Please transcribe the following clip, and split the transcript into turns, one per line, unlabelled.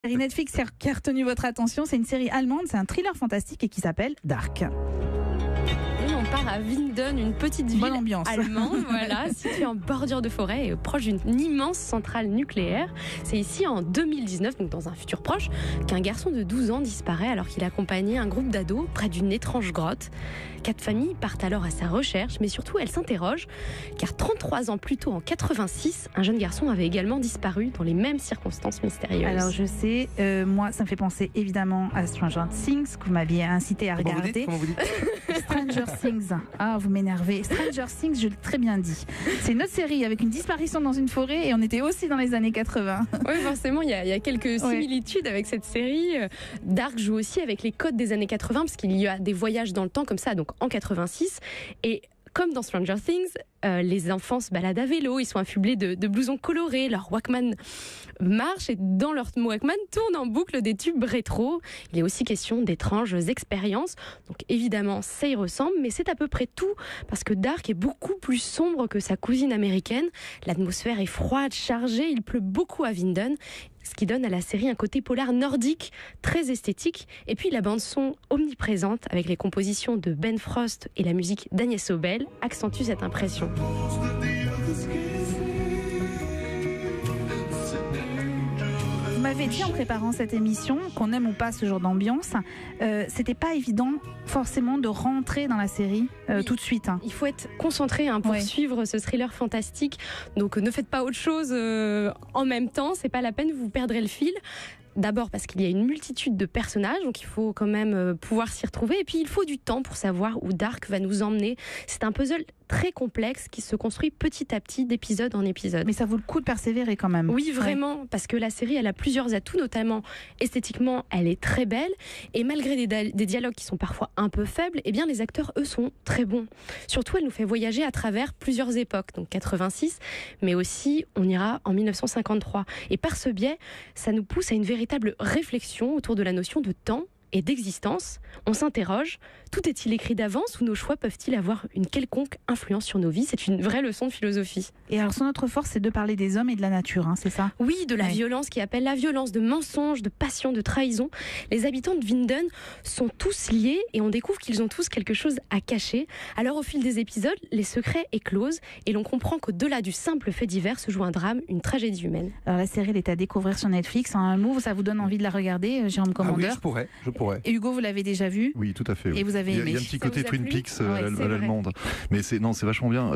Série Netflix qui a retenu votre attention, c'est une série allemande, c'est un thriller fantastique et qui s'appelle Dark.
Oui, on part à Winden, une petite ville allemande, voilà, située en bordure de forêt et proche d'une immense centrale nucléaire. C'est ici en 2019, donc dans un futur proche, qu'un garçon de 12 ans disparaît alors qu'il accompagnait un groupe d'ados près d'une étrange grotte. 4 familles partent alors à sa recherche, mais surtout elles s'interrogent, car 33 ans plus tôt, en 86, un jeune garçon avait également disparu dans les mêmes circonstances mystérieuses.
Alors je sais, moi ça me fait penser évidemment à Stranger Things, que vous m'aviez incité à regarder.
Comment vous dites
Stranger Things, ah vous m'énervez. Stranger Things, je l'ai très bien dit. C'est une autre série avec une disparition dans une forêt et on était aussi dans les années 80.
Oui, forcément, il y a quelques similitudes avec cette série. Dark joue aussi avec les codes des années 80 parce qu'il y a des voyages dans le temps comme ça, donc en 86. Et comme dans Stranger Things, les enfants se baladent à vélo, ils sont affublés de blousons colorés, leur Walkman marche et dans leur Walkman tourne en boucle des tubes rétro. Il est aussi question d'étranges expériences. Donc évidemment, ça y ressemble, mais c'est à peu près tout parce que Dark est beaucoup plus sombre que sa cousine américaine. L'atmosphère est froide, chargée, il pleut beaucoup à Winden, ce qui donne à la série un côté polar nordique, très esthétique. Et puis la bande-son omniprésente, avec les compositions de Ben Frost et la musique d'Agnès Obel, accentue cette impression.
Vous m'avez dit en préparant cette émission, qu'on aime ou pas ce genre d'ambiance, c'était pas évident forcément de rentrer dans la série tout de suite.
Il faut être concentré pour suivre ce thriller fantastique. Donc ne faites pas autre chose en même temps, c'est pas la peine, vous perdrez le fil. D'abord parce qu'il y a une multitude de personnages, donc il faut quand même pouvoir s'y retrouver. Et puis il faut du temps pour savoir où Dark va nous emmener. C'est un puzzle très complexe qui se construit petit à petit d'épisode en épisode.
Mais ça vaut le coup de persévérer quand même.
Oui, vraiment, parce que la série, elle a plusieurs atouts, notamment esthétiquement, elle est très belle. Et malgré des dialogues qui sont parfois un peu faibles, eh bien les acteurs, eux, sont très bons. Surtout, elle nous fait voyager à travers plusieurs époques, donc 86, mais aussi on ira en 1953. Et par ce biais, ça nous pousse à une véritable réflexion autour de la notion de temps et d'existence. On s'interroge, tout est-il écrit d'avance ou nos choix peuvent-ils avoir une quelconque influence sur nos vies? C'est une vraie leçon de philosophie.
Et alors son autre force, c'est de parler des hommes et de la nature, c'est ça?
Oui, de la violence qui appelle la violence, de mensonges, de passion, de trahison. Les habitants de Winden sont tous liés et on découvre qu'ils ont tous quelque chose à cacher. Alors au fil des épisodes, les secrets éclosent et l'on comprend qu'au-delà du simple fait divers se joue un drame, une tragédie humaine.
Alors la série, elle est à découvrir sur Netflix. En un mot, ça vous donne envie de la regarder, Jérôme Commandeur?
Ah oui, je pourrais.
Et Hugo, vous l'avez déjà vu?
Oui, tout à fait. Oui.
Et vous avez aimé?
Il y a un petit côté Twin Peaks à
c'est
l'allemande. Mais c'est vachement bien.